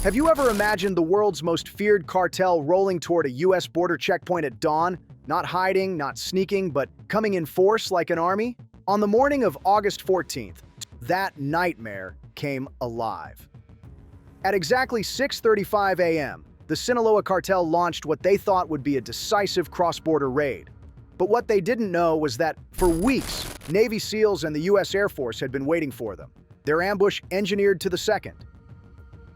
Have you ever imagined the world's most feared cartel rolling toward a U.S. border checkpoint at dawn? Not hiding, not sneaking, but coming in force like an army? On the morning of August 14th, that nightmare came alive. At exactly 6:35 a.m., the Sinaloa Cartel launched what they thought would be a decisive cross-border raid. But what they didn't know was that, for weeks, Navy SEALs and the U.S. Air Force had been waiting for them, their ambush engineered to the second.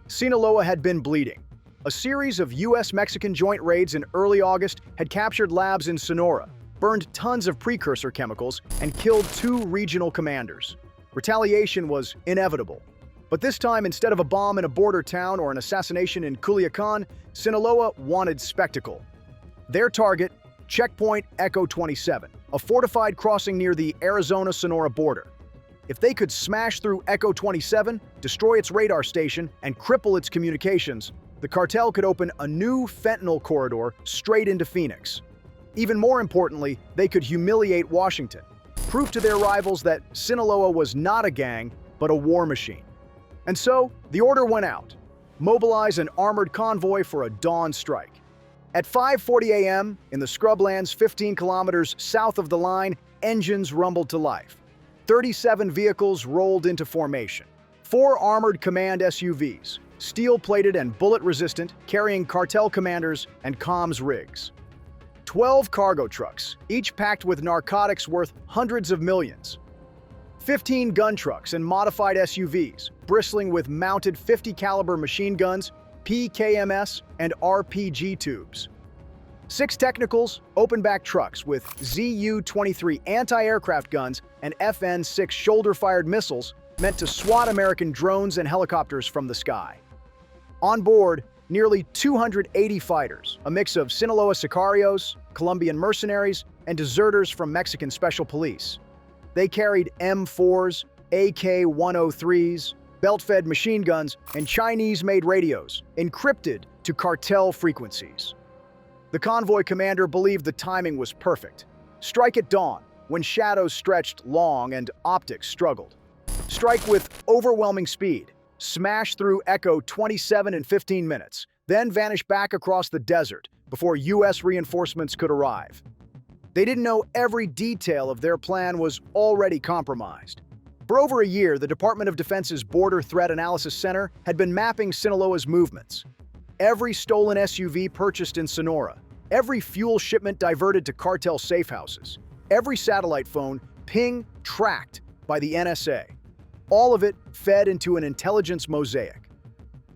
Sinaloa had been bleeding. A series of U.S.-Mexican joint raids in early August had captured labs in Sonora, burned tons of precursor chemicals, and killed 2 regional commanders. Retaliation was inevitable. But this time, instead of a bomb in a border town or an assassination in Culiacan, Sinaloa wanted spectacle. Their target, Checkpoint Echo 27, a fortified crossing near the Arizona-Sonora border. If they could smash through Echo 27, destroy its radar station, and cripple its communications, the cartel could open a new fentanyl corridor straight into Phoenix. Even more importantly, they could humiliate Washington, prove to their rivals that Sinaloa was not a gang, but a war machine. And so, the order went out. Mobilize an armored convoy for a dawn strike. At 5:40 a.m., in the scrublands 15 kilometers south of the line, engines rumbled to life. 37 vehicles rolled into formation. 4 armored command SUVs, steel-plated and bullet-resistant, carrying cartel commanders and comms rigs. 12 cargo trucks, each packed with narcotics worth hundreds of millions. 15 gun trucks and modified SUVs, bristling with mounted .50 caliber machine guns, PKMS, and RPG tubes. 6 technicals, open-back trucks with ZU-23 anti-aircraft guns and FN-6 shoulder-fired missiles meant to swat American drones and helicopters from the sky. On board, nearly 280 fighters, a mix of Sinaloa sicarios, Colombian mercenaries, and deserters from Mexican Special Police. They carried M4s, AK-103s, belt-fed machine guns, and Chinese-made radios, encrypted to cartel frequencies. The convoy commander believed the timing was perfect. Strike at dawn, when shadows stretched long and optics struggled. Strike with overwhelming speed. Smash through Echo 27 in 15 minutes, then vanish back across the desert before U.S. reinforcements could arrive. They didn't know every detail of their plan was already compromised. For over a year, the Department of Defense's Border Threat Analysis Center had been mapping Sinaloa's movements. Every stolen SUV purchased in Sonora, every fuel shipment diverted to cartel safehouses, every satellite phone tracked by the NSA. All of it fed into an intelligence mosaic.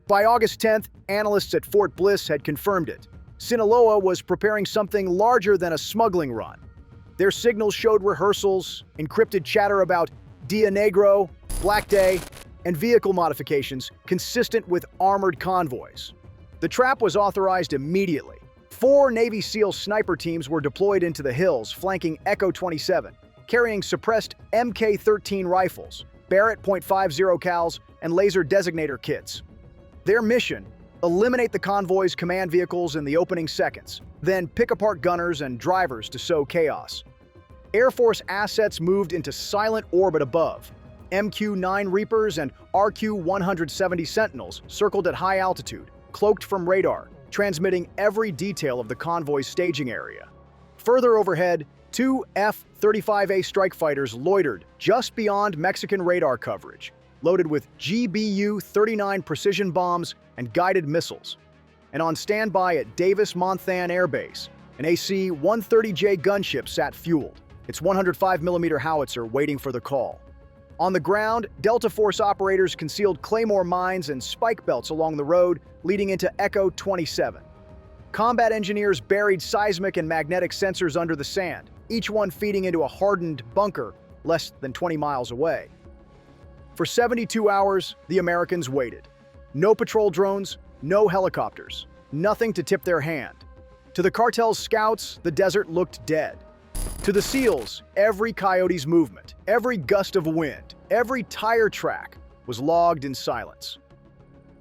By August 10th, analysts at Fort Bliss had confirmed it. Sinaloa was preparing something larger than a smuggling run. Their signals showed rehearsals, encrypted chatter about Dia Negro, Black Day, and vehicle modifications consistent with armored convoys. The trap was authorized immediately. 4 Navy SEAL sniper teams were deployed into the hills, flanking Echo 27, carrying suppressed Mk-13 rifles, Barrett .50 cals, and laser designator kits. Their mission: eliminate the convoy's command vehicles in the opening seconds, then pick apart gunners and drivers to sow chaos. Air Force assets moved into silent orbit above. MQ-9 Reapers and RQ-170 Sentinels circled at high altitude, cloaked from radar, transmitting every detail of the convoy's staging area. Further overhead, 2 F-35A strike fighters loitered just beyond Mexican radar coverage, loaded with GBU-39 precision bombs and guided missiles. And on standby at Davis-Monthan Air Base, an AC-130J gunship sat fueled, its 105mm howitzer waiting for the call. On the ground, Delta Force operators concealed claymore mines and spike belts along the road leading into Echo 27. Combat engineers buried seismic and magnetic sensors under the sand, each one feeding into a hardened bunker less than 20 miles away. For 72 hours, the Americans waited. No patrol drones, no helicopters, nothing to tip their hand. To the cartel's scouts, the desert looked dead. To the SEALs, every coyote's movement, every gust of wind, every tire track was logged in silence.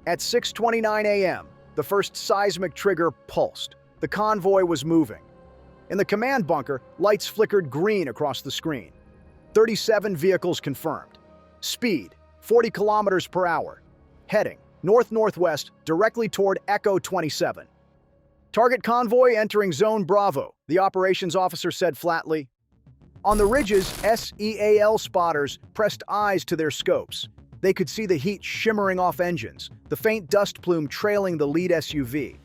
At 6:29 a.m., the first seismic trigger pulsed. The convoy was moving. In the command bunker, lights flickered green across the screen. 37 vehicles confirmed. Speed, 40 kilometers per hour. Heading, north-northwest, directly toward Echo 27. Target convoy entering Zone Bravo, the operations officer said flatly. On the ridges, SEAL spotters pressed eyes to their scopes. They could see the heat shimmering off engines, the faint dust plume trailing the lead SUV.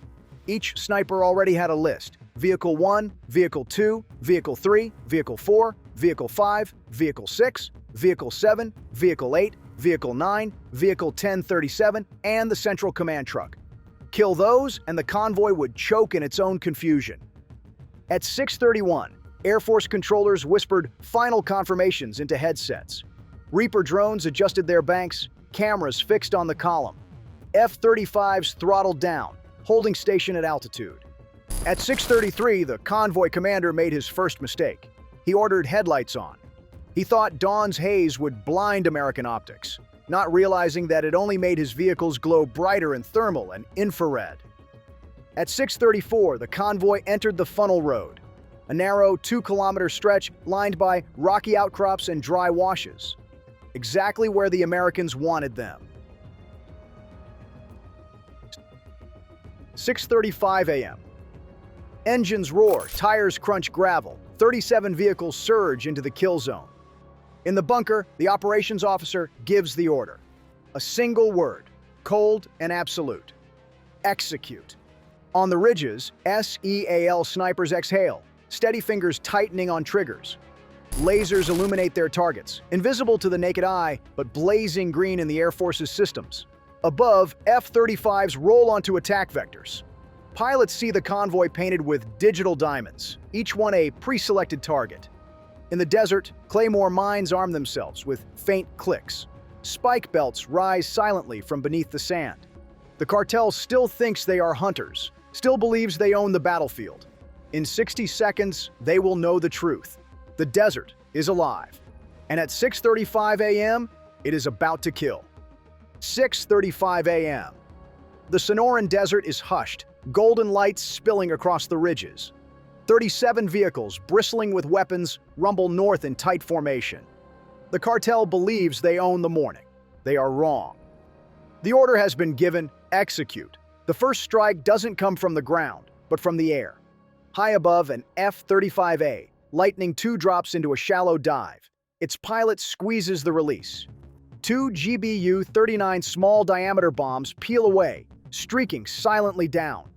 Each sniper already had a list: Vehicle 1, Vehicle 2, Vehicle 3, Vehicle 4, Vehicle 5, Vehicle 6, Vehicle 7, Vehicle 8, Vehicle 9, Vehicle 1037, and the Central Command truck. Kill those, and the convoy would choke in its own confusion. At 6:31, Air Force controllers whispered final confirmations into headsets. Reaper drones adjusted their banks, cameras fixed on the column. F-35s throttled down, holding station at altitude. At 6:33, the convoy commander made his first mistake. He ordered headlights on. He thought dawn's haze would blind American optics, not realizing that it only made his vehicles glow brighter in thermal and infrared. At 6:34, the convoy entered the Funnel Road, a narrow 2-kilometer stretch lined by rocky outcrops and dry washes, exactly where the Americans wanted them. 6:35 a.m. Engines roar, tires crunch gravel, 37 vehicles surge into the kill zone. In the bunker, the operations officer gives the order. A single word, cold and absolute: execute. On the ridges, SEAL snipers exhale, steady fingers tightening on triggers. Lasers illuminate their targets, invisible to the naked eye, but blazing green in the Air Force's systems. Above, F-35s roll onto attack vectors. Pilots see the convoy painted with digital diamonds, each one a pre-selected target. In the desert, Claymore mines arm themselves with faint clicks. Spike belts rise silently from beneath the sand. The cartel still thinks they are hunters, still believes they own the battlefield. In 60 seconds, they will know the truth. The desert is alive. And at 6:35 a.m., it is about to kill. 6:35 a.m. The Sonoran Desert is hushed, golden lights spilling across the ridges. 37 vehicles, bristling with weapons, rumble north in tight formation. The cartel believes they own the morning. They are wrong. The order has been given: execute. The first strike doesn't come from the ground, but from the air. High above, an F-35A, Lightning II drops into a shallow dive. Its pilot squeezes the release. 2 GBU-39 small-diameter bombs peel away, streaking silently down.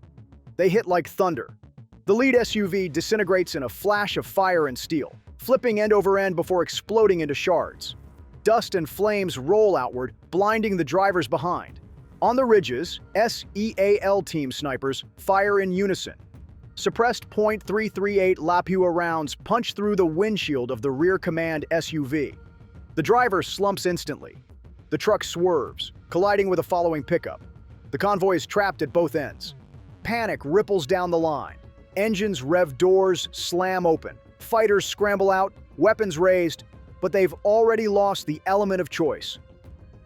They hit like thunder. The lead SUV disintegrates in a flash of fire and steel, flipping end over end before exploding into shards. Dust and flames roll outward, blinding the drivers behind. On the ridges, SEAL team snipers fire in unison. Suppressed .338 Lapua rounds punch through the windshield of the rear command SUV. The driver slumps instantly. The truck swerves, colliding with a following pickup. The convoy is trapped at both ends. Panic ripples down the line. Engines rev, doors slam open. Fighters scramble out, weapons raised, but they've already lost the element of choice.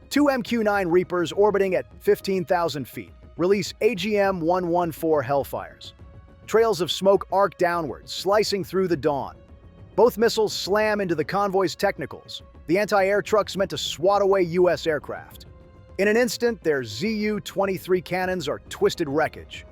2 MQ-9 Reapers orbiting at 15,000 feet release AGM-114 Hellfires. Trails of smoke arc downward, slicing through the dawn. Both missiles slam into the convoy's technicals, the anti-air trucks meant to swat away U.S. aircraft. In an instant, their ZU-23 cannons are twisted wreckage.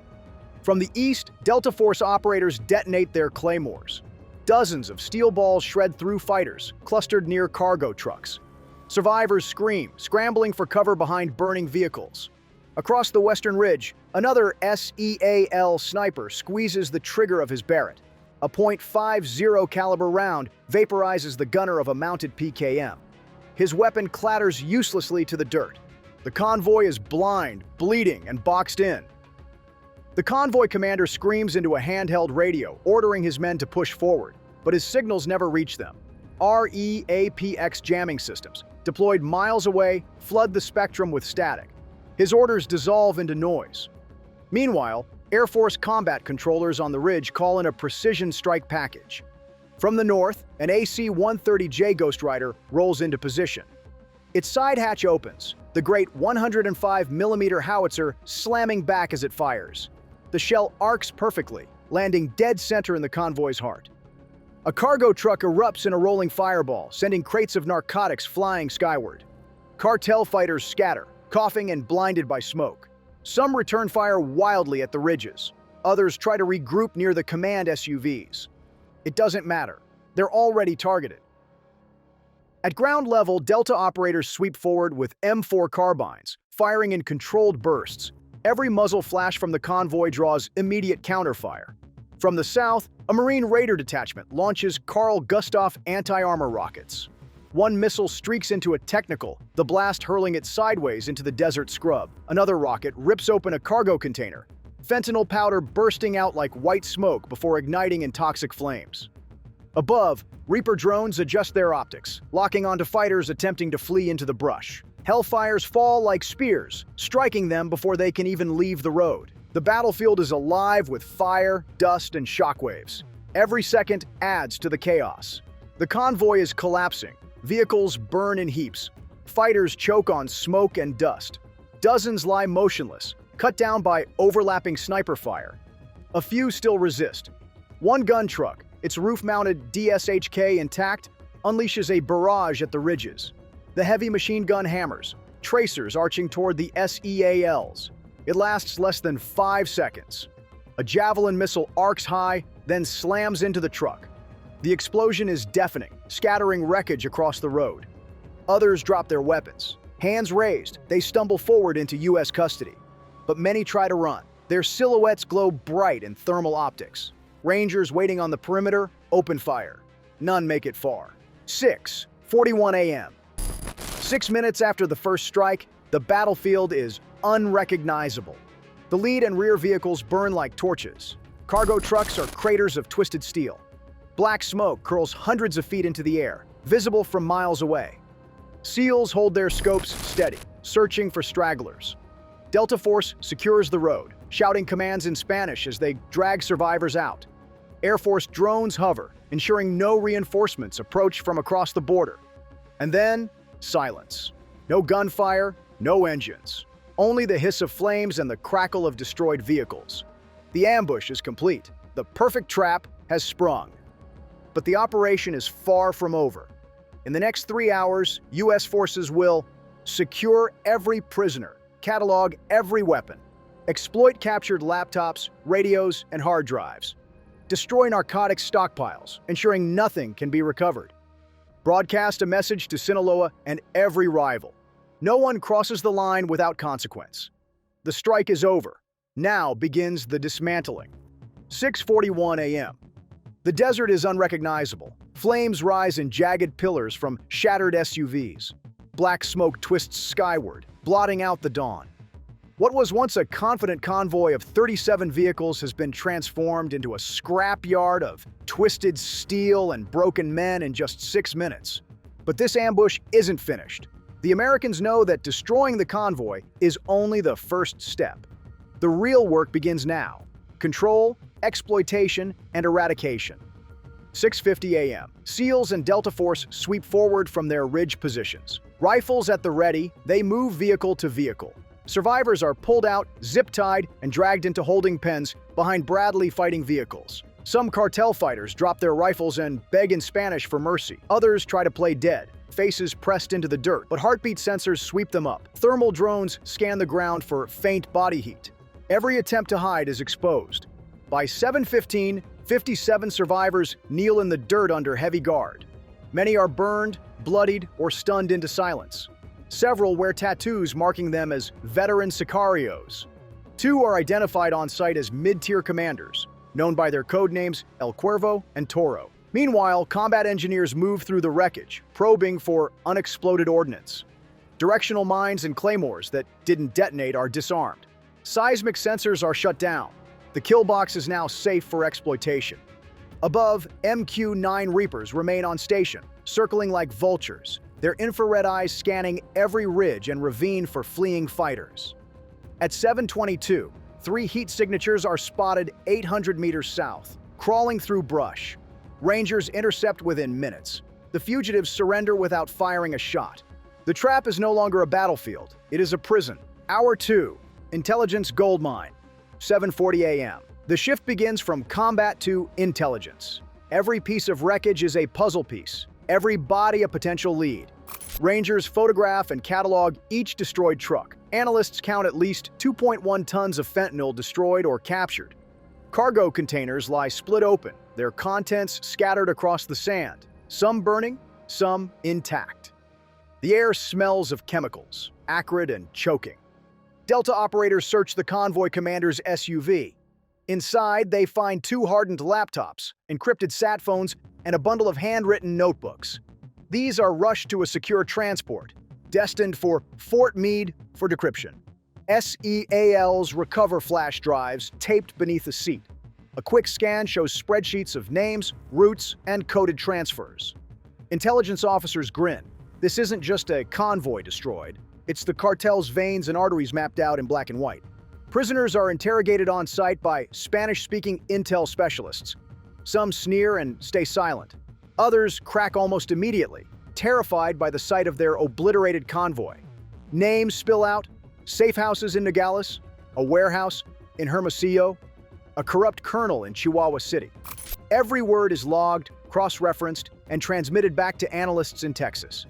From the east, Delta Force operators detonate their claymores. Dozens of steel balls shred through fighters, clustered near cargo trucks. Survivors scream, scrambling for cover behind burning vehicles. Across the western ridge, another SEAL sniper squeezes the trigger of his Barrett. A .50 caliber round vaporizes the gunner of a mounted PKM. His weapon clatters uselessly to the dirt. The convoy is blind, bleeding, and boxed in. The convoy commander screams into a handheld radio, ordering his men to push forward, but his signals never reach them. REAPX jamming systems, deployed miles away, flood the spectrum with static. His orders dissolve into noise. Meanwhile, Air Force combat controllers on the ridge call in a precision strike package. From the north, an AC-130J Ghost Rider rolls into position. Its side hatch opens, the great 105mm howitzer slamming back as it fires. The shell arcs perfectly, landing dead center in the convoy's heart. A cargo truck erupts in a rolling fireball, sending crates of narcotics flying skyward. Cartel fighters scatter, coughing and blinded by smoke. Some return fire wildly at the ridges. Others try to regroup near the command SUVs. It doesn't matter. They're already targeted. At ground level, Delta operators sweep forward with M4 carbines, firing in controlled bursts. Every muzzle flash from the convoy draws immediate counterfire. From the south, a Marine Raider detachment launches Carl Gustaf anti-armor rockets. One missile streaks into a technical, the blast hurling it sideways into the desert scrub. Another rocket rips open a cargo container, fentanyl powder bursting out like white smoke before igniting in toxic flames. Above, Reaper drones adjust their optics, locking onto fighters attempting to flee into the brush. Hellfires fall like spears, striking them before they can even leave the road. The battlefield is alive with fire, dust, and shockwaves. Every second adds to the chaos. The convoy is collapsing. Vehicles burn in heaps. Fighters choke on smoke and dust. Dozens lie motionless, cut down by overlapping sniper fire. A few still resist. One gun truck, its roof-mounted DSHK intact, unleashes a barrage at the ridges. The heavy machine gun hammers, tracers arching toward the SEALs. It lasts less than 5 seconds. A javelin missile arcs high, then slams into the truck. The explosion is deafening, scattering wreckage across the road. Others drop their weapons. Hands raised, they stumble forward into U.S. custody. But many try to run. Their silhouettes glow bright in thermal optics. Rangers waiting on the perimeter open fire. None make it far. 6:41 a.m. 6 minutes after the first strike, the battlefield is unrecognizable. The lead and rear vehicles burn like torches. Cargo trucks are craters of twisted steel. Black smoke curls hundreds of feet into the air, visible from miles away. SEALs hold their scopes steady, searching for stragglers. Delta Force secures the road, shouting commands in Spanish as they drag survivors out. Air Force drones hover, ensuring no reinforcements approach from across the border. And then, silence. No gunfire, no engines. Only the hiss of flames and the crackle of destroyed vehicles. The ambush is complete. The perfect trap has sprung. But the operation is far from over. In the next 3 hours, U.S. forces will secure every prisoner, catalog every weapon, exploit captured laptops, radios, and hard drives, destroy narcotics stockpiles, ensuring nothing can be recovered, broadcast a message to Sinaloa and every rival. No one crosses the line without consequence. The strike is over. Now begins the dismantling. 6:41 a.m. The desert is unrecognizable. Flames rise in jagged pillars from shattered SUVs. Black smoke twists skyward, blotting out the dawn. What was once a confident convoy of 37 vehicles has been transformed into a scrapyard of twisted steel and broken men in just 6 minutes. But this ambush isn't finished. The Americans know that destroying the convoy is only the first step. The real work begins now. Control, exploitation, and eradication. 6:50 a.m. SEALs and Delta Force sweep forward from their ridge positions. Rifles at the ready, they move vehicle to vehicle. Survivors are pulled out, zip-tied, and dragged into holding pens behind Bradley fighting vehicles. Some cartel fighters drop their rifles and beg in Spanish for mercy. Others try to play dead, faces pressed into the dirt, but heartbeat sensors sweep them up. Thermal drones scan the ground for faint body heat. Every attempt to hide is exposed. By 7:15, 57 survivors kneel in the dirt under heavy guard. Many are burned, bloodied, or stunned into silence. Several wear tattoos marking them as veteran sicarios. 2 are identified on site as mid-tier commanders, known by their code names El Cuervo and Toro. Meanwhile, combat engineers move through the wreckage, probing for unexploded ordnance. Directional mines and claymores that didn't detonate are disarmed. Seismic sensors are shut down. The kill box is now safe for exploitation. Above, MQ-9 Reapers remain on station, circling like vultures, their infrared eyes scanning every ridge and ravine for fleeing fighters. At 7:22, 3 heat signatures are spotted 800 meters south, crawling through brush. Rangers intercept within minutes. The fugitives surrender without firing a shot. The trap is no longer a battlefield. It is a prison. Hour 2, Intelligence Goldmine. 7:40 a.m. The shift begins from combat to intelligence. Every piece of wreckage is a puzzle piece, every body a potential lead. Rangers photograph and catalog each destroyed truck, Analysts count at least 2.1 tons of fentanyl destroyed or captured. Cargo containers lie split open, their contents scattered across the sand, some burning, some intact. The air smells of chemicals, acrid and choking. Delta operators search the convoy commander's SUV. Inside, they find 2 hardened laptops, encrypted sat phones, and a bundle of handwritten notebooks. These are rushed to a secure transport, destined for Fort Meade for decryption. SEALs recover flash drives taped beneath the seat. A quick scan shows spreadsheets of names, routes, and coded transfers. Intelligence officers grin. This isn't just a convoy destroyed. It's the cartel's veins and arteries mapped out in black and white. Prisoners are interrogated on site by Spanish-speaking intel specialists. Some sneer and stay silent. Others crack almost immediately, terrified by the sight of their obliterated convoy. Names spill out: safe houses in Nogales, a warehouse in Hermosillo, a corrupt colonel in Chihuahua City. Every word is logged, cross-referenced, and transmitted back to analysts in Texas.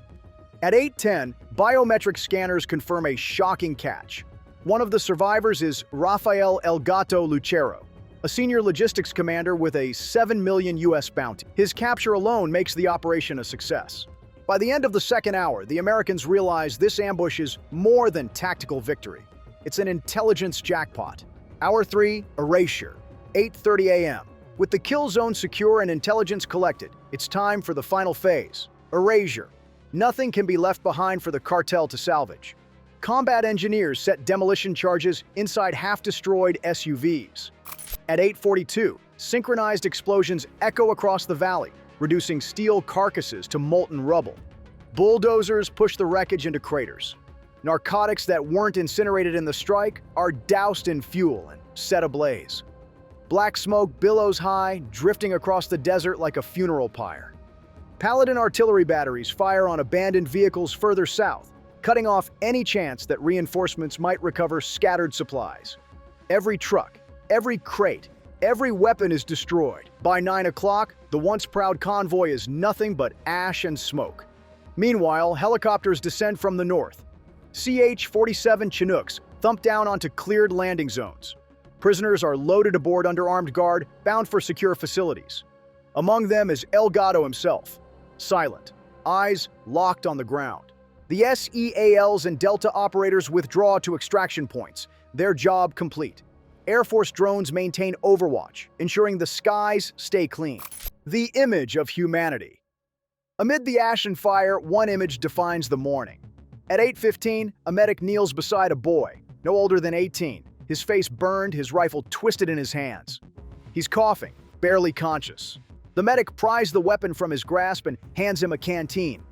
At 8:10, biometric scanners confirm a shocking catch. One of the survivors is Rafael El Gato Lucero, a senior logistics commander with a $7 million US bounty. His capture alone makes the operation a success. By the end of the second hour, the Americans realize this ambush is more than tactical victory. It's an intelligence jackpot. Hour 3, erasure, 8:30 a.m. With the kill zone secure and intelligence collected, it's time for the final phase, erasure. Nothing can be left behind for the cartel to salvage. Combat engineers set demolition charges inside half-destroyed SUVs. At 8:42, synchronized explosions echo across the valley, reducing steel carcasses to molten rubble. Bulldozers push the wreckage into craters. Narcotics that weren't incinerated in the strike are doused in fuel and set ablaze. Black smoke billows high, drifting across the desert like a funeral pyre. Paladin artillery batteries fire on abandoned vehicles further south, cutting off any chance that reinforcements might recover scattered supplies. Every truck, every crate, every weapon is destroyed. By 9 o'clock, the once proud convoy is nothing but ash and smoke. Meanwhile, helicopters descend from the north. CH-47 Chinooks thump down onto cleared landing zones. Prisoners are loaded aboard under armed guard, bound for secure facilities. Among them is El Gato himself, silent, eyes locked on the ground. The SEALs and Delta operators withdraw to extraction points, their job complete. Air Force drones maintain overwatch, ensuring the skies stay clean. The image of humanity. Amid the ash and fire, one image defines the morning. At 8:15, a medic kneels beside a boy, no older than 18, his face burned, his rifle twisted in his hands. He's coughing, barely conscious. The medic pries the weapon from his grasp and hands him a canteen.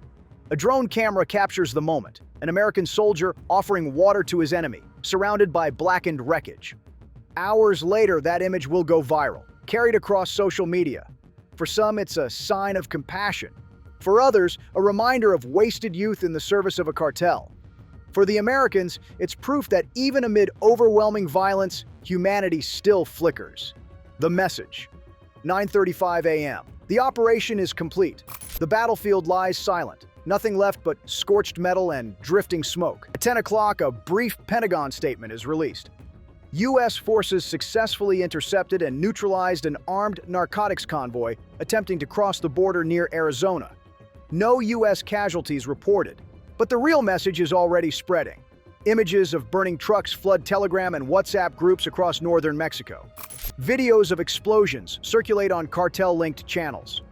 A drone camera captures the moment, an American soldier offering water to his enemy, surrounded by blackened wreckage. Hours later, that image will go viral, carried across social media. For some, it's a sign of compassion. For others, a reminder of wasted youth in the service of a cartel. For the Americans, it's proof that even amid overwhelming violence, humanity still flickers. The message. 9:35 a.m. The operation is complete. The battlefield lies silent, nothing left but scorched metal and drifting smoke. At 10 o'clock, a brief Pentagon statement is released. U.S. forces successfully intercepted and neutralized an armed narcotics convoy attempting to cross the border near Arizona. No U.S. casualties reported, but the real message is already spreading. Images of burning trucks flood Telegram and WhatsApp groups across northern Mexico. Videos of explosions circulate on cartel-linked channels.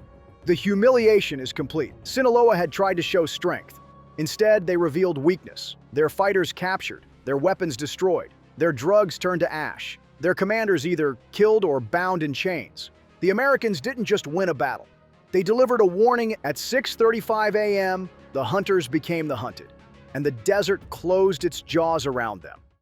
The humiliation is complete. Sinaloa had tried to show strength. Instead, they revealed weakness. Their fighters captured, their weapons destroyed, their drugs turned to ash, their commanders either killed or bound in chains. The Americans didn't just win a battle. They delivered a warning at 6:35 a.m. The hunters became the hunted, and the desert closed its jaws around them.